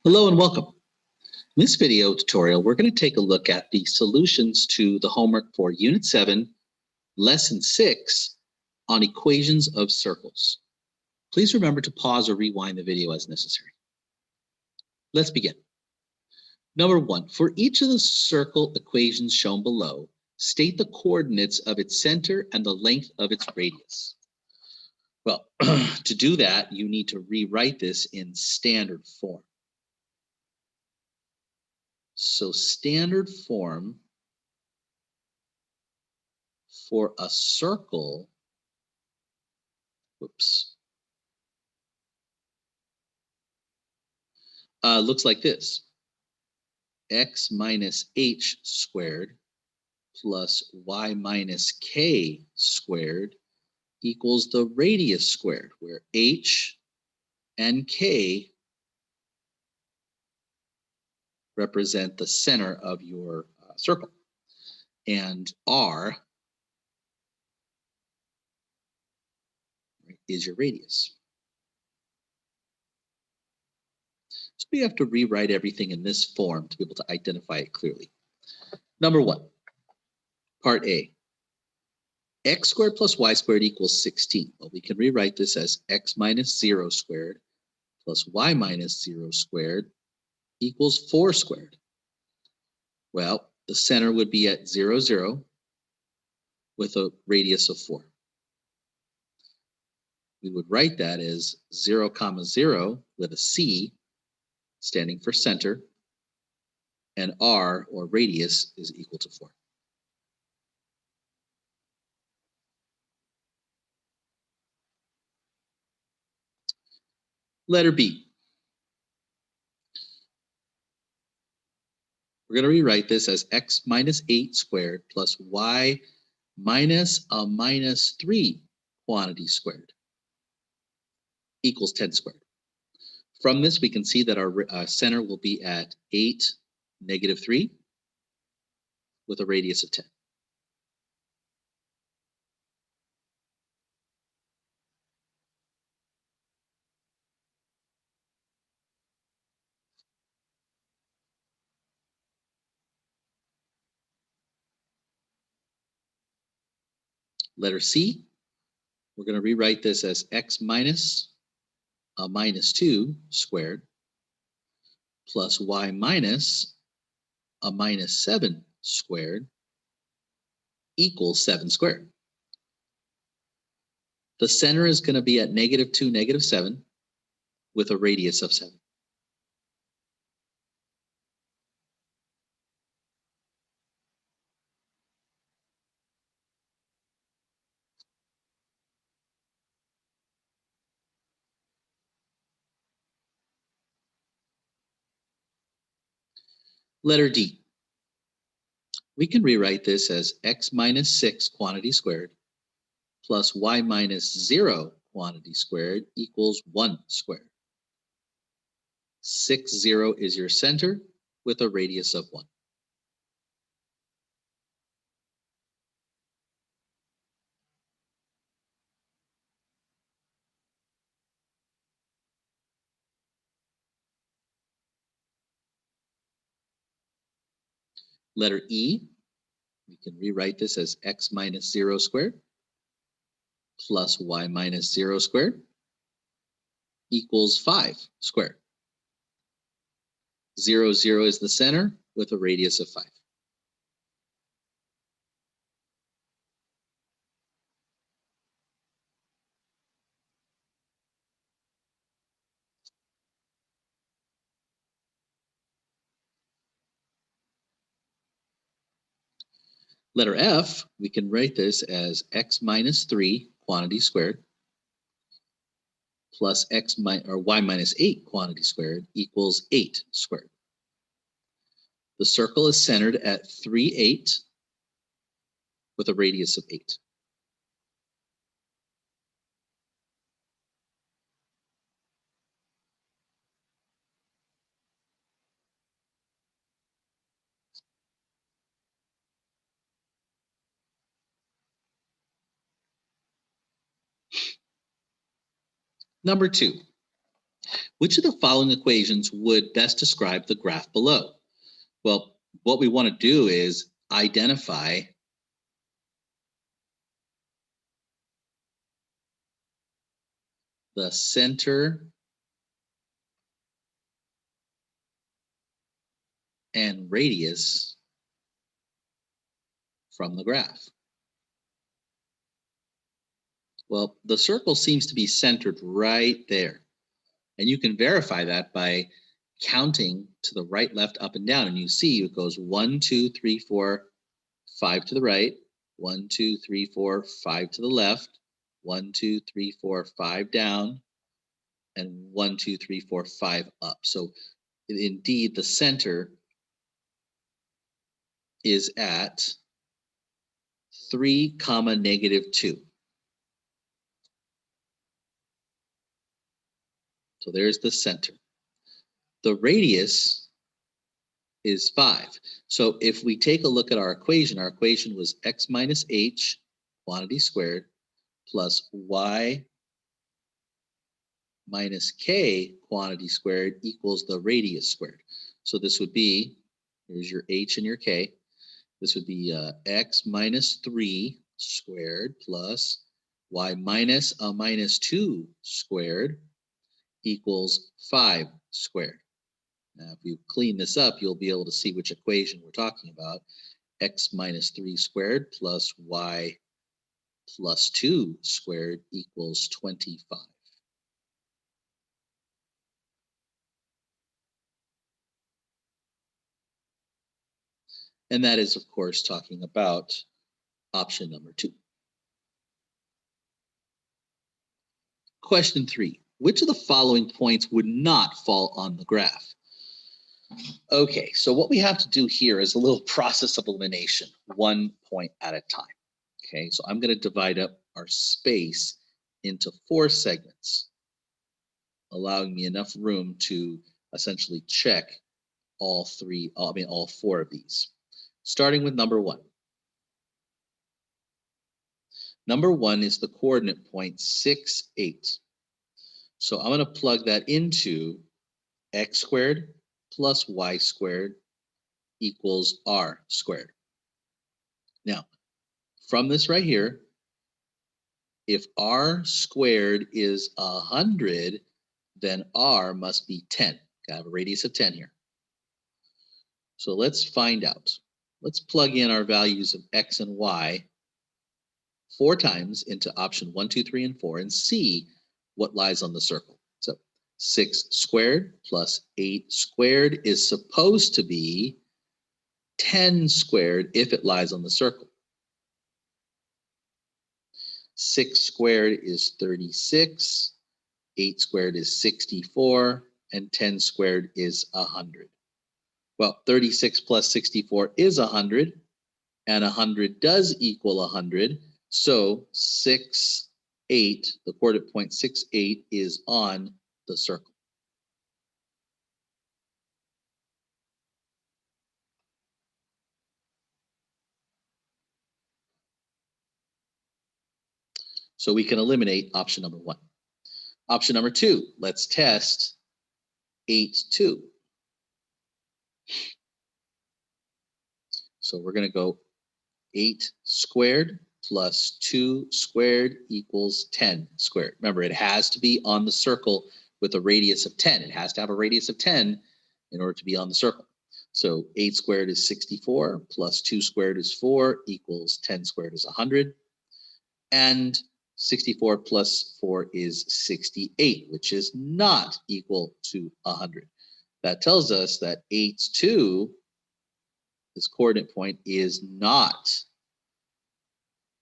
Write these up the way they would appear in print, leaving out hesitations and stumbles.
Hello and welcome. In this video tutorial, we're going to take a look at the solutions to the homework for Unit 7, Lesson 6 on equations of circles. Please remember to pause or rewind the video as necessary. Let's begin. Number 1, for each of the circle equations shown below, state the coordinates of its center and the length of its radius. Well, to do that, you need to rewrite this in standard form. So standard form for a circle, looks like this. X minus h squared plus y minus k squared equals the radius squared, where h and k represent the center of your circle, and r is your radius. So we have to rewrite everything in this form to be able to identify it clearly. Number 1, part A. X squared plus y squared equals 16. Well, we can rewrite this as x minus 0 squared plus y minus 0 squared equals 4 squared. Well, the center would be at 0, 0 with a radius of 4. We would write that as 0, 0 with a C standing for center, and r, or radius, is equal to 4. Letter B. We're going to rewrite this as x minus 8 squared plus y minus a minus 3 quantity squared equals 10 squared. From this, we can see that our center will be at 8, negative 3 with a radius of 10. Letter C, we're going to rewrite this as x minus a minus 2 squared plus y minus a minus 7 squared equals 7 squared. The center is going to be at negative 2, negative 7 with a radius of 7. Letter D. We can rewrite this as x minus 6 quantity squared plus y minus 0 quantity squared equals 1 squared. 6, 0 is your center with a radius of 1. Letter E, we can rewrite this as x minus 0 squared plus y minus 0 squared equals 5 squared. 0, 0 is the center with a radius of 5. Letter F, we can write this as x minus 3 quantity squared plus y minus 8 quantity squared equals 8 squared. The circle is centered at 3, 8 with a radius of 8. Number 2, Which of the following equations would best describe the graph below? Well, what we want to do is identify the center and radius from the graph. Well, the circle seems to be centered right there. And you can verify that by counting to the right, left, up, and down. And you see it goes 1, 2, 3, 4, 5 to the right, 1, 2, 3, 4, 5 to the left, 1, 2, 3, 4, 5 down, and 1, 2, 3, 4, 5 up. So indeed, the center is at 3 comma negative 2. So there's the center. The radius is 5. So if we take a look at our equation was x minus h, quantity squared, plus y minus k, quantity squared, equals the radius squared. So this would be, here's your h and your k, this would be x minus 3 squared plus y minus a minus 2 squared equals 5 squared. Now, if you clean this up, you'll be able to see which equation we're talking about. X minus 3 squared plus y plus 2 squared equals 25. And that is, of course, talking about option number 2. Question 3. Which of the following points would not fall on the graph? Okay, so what we have to do here is a little process of elimination, 1 point at a time. Okay, so I'm going to divide up our space into 4 segments, allowing me enough room to essentially check all 4 of these. Starting with number 1. Number 1 is the coordinate point 6, 8. So I'm going to plug that into x squared plus y squared equals r squared. Now, from this right here, if r squared is 100, then r must be 10. Got have a radius of 10 here. So let's find out. Let's plug in our values of x and y 4 times into option 1, 2, 3, and 4 and see what lies on the circle. So 6 squared plus 8 squared is supposed to be 10 squared if it lies on the circle. 6 squared is 36, 8 squared is 64, and 10 squared is 100. Well, 36 plus 64 is 100, and 100 does equal 100. So 6, 8, the coordinate point 6, 8 is on the circle. So we can eliminate option number 1. Option number 2, let's test 8, 2. So we're going to go 8 squared plus 2 squared equals 10 squared. Remember, it has to be on the circle with a radius of 10. It has to have a radius of 10 in order to be on the circle. So 8 squared is 64 plus 2 squared is 4 equals 10 squared is 100. And 64 plus 4 is 68, which is not equal to 100. That tells us that 8, 2, this coordinate point, is not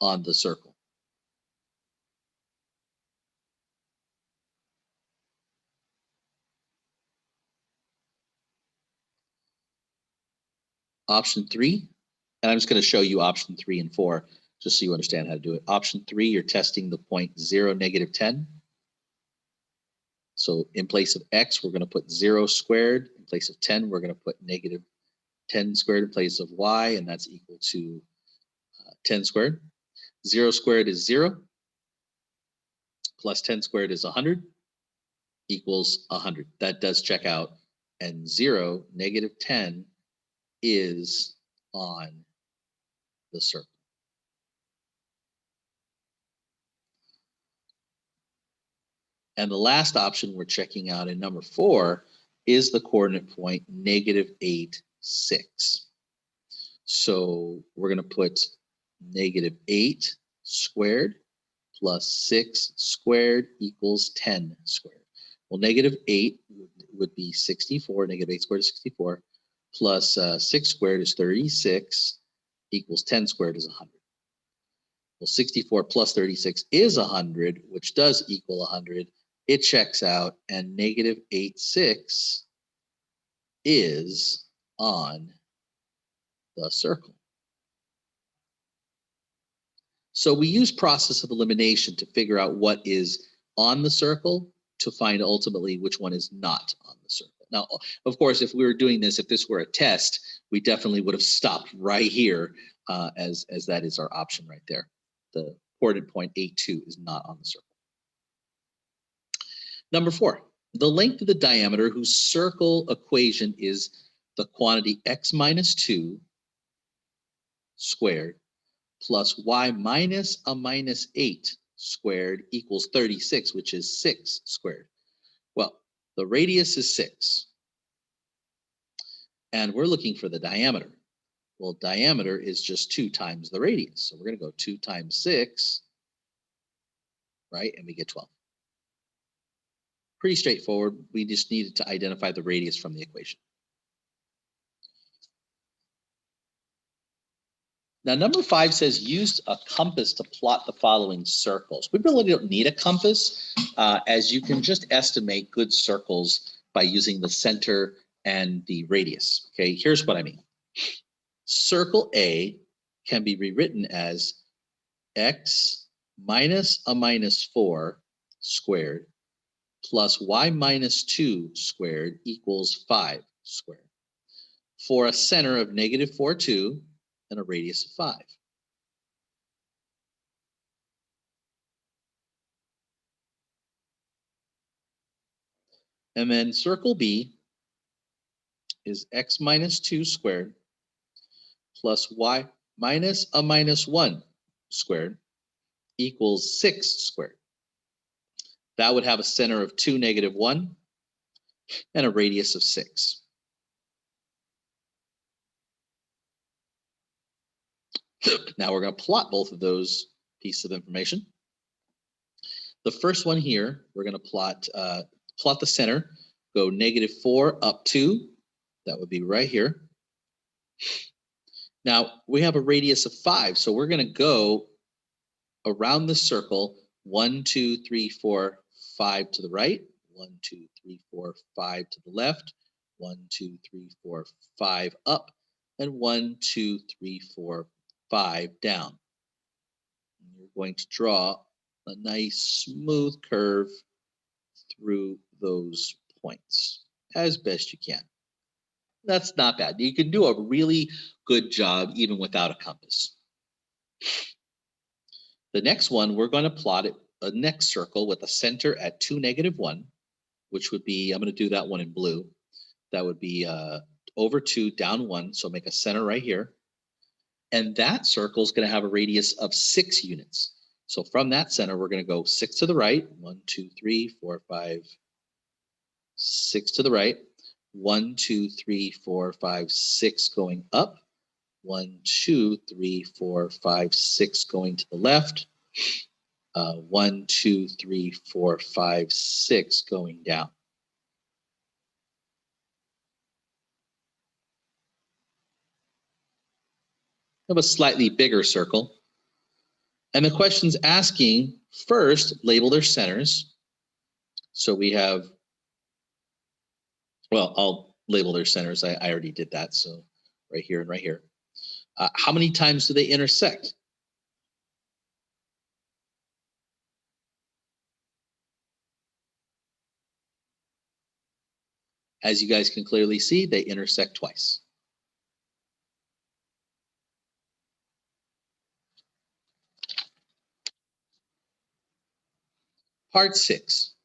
on the circle. Option 3, and I'm just going to show you option 3 and 4 just so you understand how to do it. Option 3, you're testing the point 0, negative 10. So in place of x, we're going to put 0 squared. In place of 10, we're going to put negative 10 squared in place of y, and that's equal to 10 squared. 0 squared is 0, plus 10 squared is 100. equals 100. That does check out. And 0, negative 10, is on the circle. And the last option we're checking out in number 4 is the coordinate point negative 8, 6. So we're going to put negative 8 squared plus 6 squared equals 10 squared. Well, negative 8 would be 64. Negative 8 squared is 64. Plus 6 squared is 36 equals 10 squared is 100. Well, 64 plus 36 is 100, which does equal 100. It checks out, and negative 8, 6 is on the circle. So we use process of elimination to figure out what is on the circle to find ultimately which one is not on the circle. Now, of course, if we were doing this, if this were a test, we definitely would have stopped right here as that is our option right there. The coordinate point 8,2 is not on the circle. Number 4, the length of the diameter whose circle equation is the quantity x minus 2 squared plus y minus a minus 8 squared equals 36, which is 6 squared. Well, the radius is 6, and we're looking for the diameter. Well, diameter is just 2 times the radius. So we're going to go 2 times 6, right? And we get 12. Pretty straightforward. We just needed to identify the radius from the equation. Now, number 5 says use a compass to plot the following circles. We really don't need a compass, as you can just estimate good circles by using the center and the radius. Okay, here's what I mean. Circle A can be rewritten as x minus a minus 4 squared plus y minus 2 squared equals 5 squared for a center of negative 4, 2 and a radius of 5. And then circle B is x minus 2 squared plus y minus a minus 1 squared equals 6 squared. That would have a center of 2, negative 1 and a radius of 6. Now we're going to plot both of those pieces of information. The first one here, we're going to plot the center, go negative 4 up 2. That would be right here. Now we have a radius of 5, so we're going to go around the circle 1, 2, 3, 4, 5 to the right, 1, 2, 3, 4, 5 to the left, 1, 2, 3, 4, 5 up, and 1, 2, 3, 4, 5 down. And you're going to draw a nice smooth curve through those points as best you can. That's not bad. You can do a really good job even without a compass. The next one, we're going to plot it, a next circle with a center at 2, negative 1, which would be, I'm going to do that one in blue. That would be over 2, down 1, so make a center right here. And that circle is going to have a radius of 6 units. So from that center, we're going to go 6 to the right, 1, 2, 3, 4, 5, 6 to the right, 1, 2, 3, 4, 5, 6 going up, 1, 2, 3, 4, 5, 6 going to the left, 1, 2, 3, 4, 5, 6 going down. Have a slightly bigger circle. And the question's asking, first, label their centers. So we have, well, I'll label their centers. I already did that. So right here and right here. How many times do they intersect? As you guys can clearly see, they intersect twice. Part 6.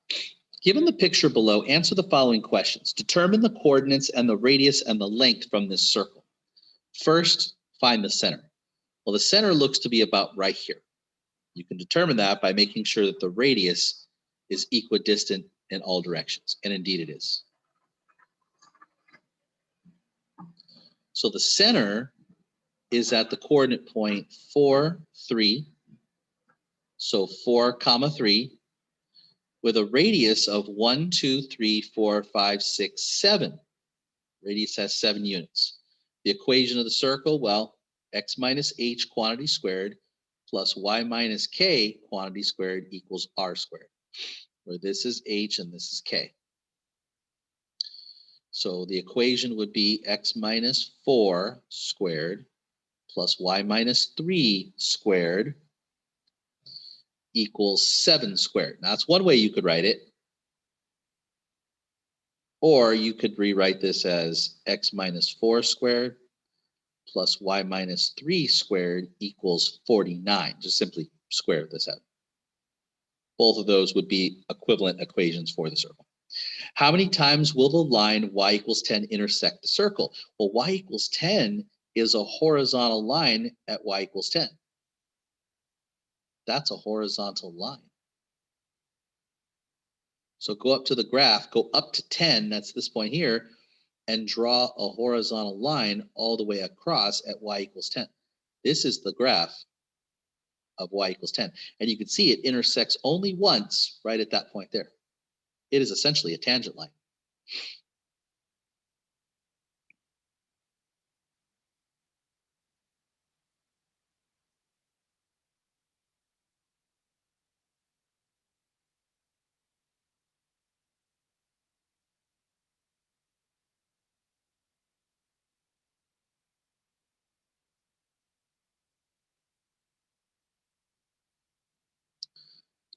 Given the picture below, answer the following questions. Determine the coordinates and the radius and the length from this circle. First, find the center. Well, the center looks to be about right here. You can determine that by making sure that the radius is equidistant in all directions, and indeed it is. So the center is at the coordinate point 4, 3. So 4, 3, with a radius of 1, 2, 3, 4, 5, 6, 7. Radius has 7 units. The equation of the circle, well, x minus h quantity squared plus y minus k quantity squared equals r squared, where this is h and this is k. So the equation would be x minus 4 squared plus y minus 3 squared equals 7 squared. Now, that's one way you could write it. Or you could rewrite this as x minus 4 squared plus y minus 3 squared equals 49. Just simply square this out. Both of those would be equivalent equations for the circle. How many times will the line y equals 10 intersect the circle? Well, y equals 10 is a horizontal line at y equals 10. That's a horizontal line. So go up to the graph, go up to 10, that's this point here, and draw a horizontal line all the way across at y equals 10. This is the graph of y equals 10. And you can see it intersects only once right at that point there. It is essentially a tangent line.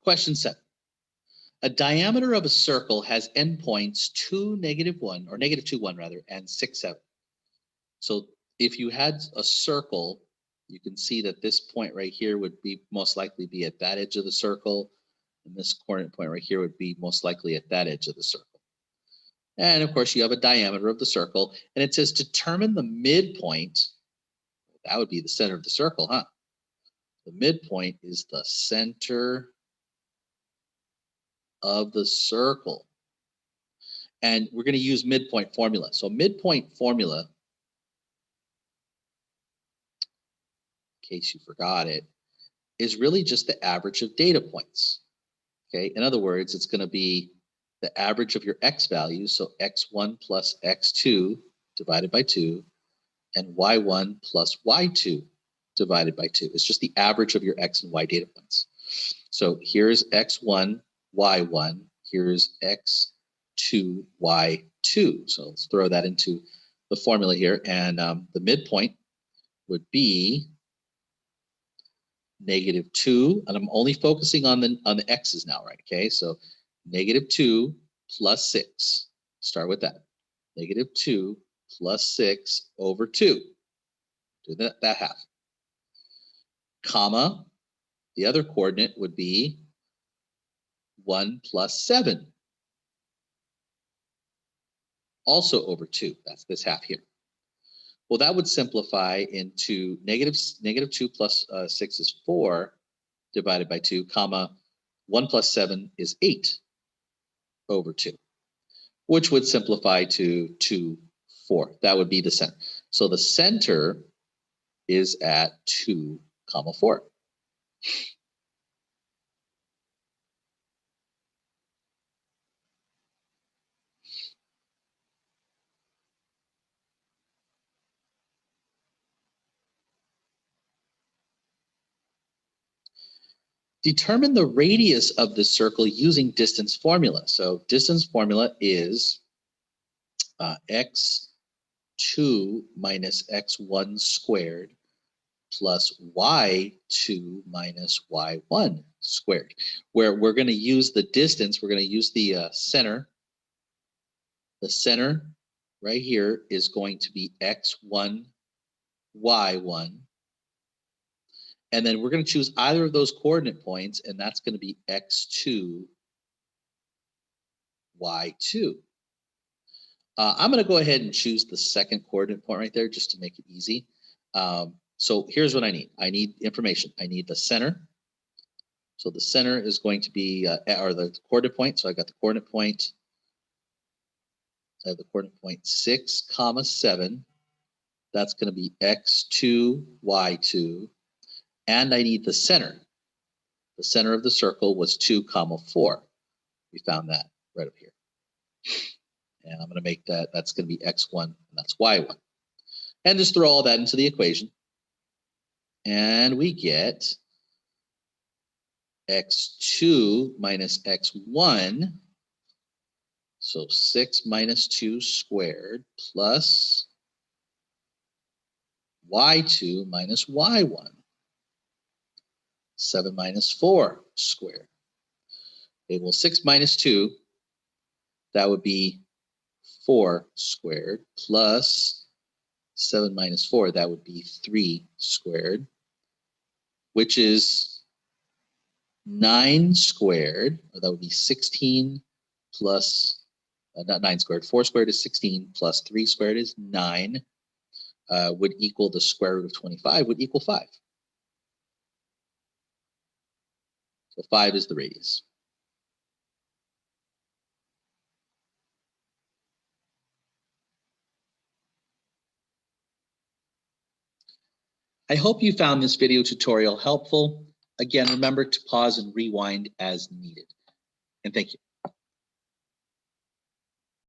Question 7. A diameter of a circle has endpoints 2, -1, or -2, 1 rather, and 6, 7. So if you had a circle, you can see that this point right here would be most likely be at that edge of the circle, and this coordinate point right here would be most likely at that edge of the circle. And of course, you have a diameter of the circle, and it says determine the midpoint. That would be the center of the circle, huh? The midpoint is the center of the circle. And we're going to use midpoint formula. So midpoint formula, in case you forgot it, is really just the average of data points. Okay, in other words, it's going to be the average of your x values, so x1 plus x2 divided by 2, and y1 plus y2 divided by 2. It's just the average of your x and y data points. So here's x1, y1, here's x2, y2. So let's throw that into the formula here, and the midpoint would be -2, and I'm only focusing on the x's now, right? Okay, so -2 plus 6. Start with that. -2 plus 6 over 2. Do that half. Comma, the other coordinate would be 1 plus 7. Also over 2. That's this half here. Well, that would simplify into -2 plus 6 is 4 divided by 2, comma, 1 plus 7 is 8 over 2, which would simplify to 2, 4. That would be the center. So the center is at 2, 4. Determine the radius of the circle using distance formula. So distance formula is x2 minus x1 squared plus y2 minus y1 squared, where we're going to use the distance, we're going to use the center. The center right here is going to be x1, y1. And then we're going to choose either of those coordinate points, and that's going to be x2, y2. I'm going to go ahead and choose the second coordinate point right there just to make it easy. So here's what I need. I need information. I need the center. So the center is going to be, or the coordinate point. So I got the coordinate point. I have the coordinate point 6, 7. That's going to be x2, y2. And I need the center. The center of the circle was 2, 4. We found that right up here. And I'm going to make that, that's going to be x1, and that's y1. And just throw all that into the equation. And we get x2 minus x1. So 6 minus 2 squared plus y2 minus y1. 7 minus 4 squared. Okay, well, 6 minus 2, that would be 4 squared plus 7 minus 4, that would be 3 squared, which is 9 squared. That would be 16 plus, not 9 squared, 4 squared is 16 plus 3 squared is 9, would equal the square root of 25, would equal 5. So 5 is the radius. I hope you found this video tutorial helpful. Again, remember to pause and rewind as needed. And thank you.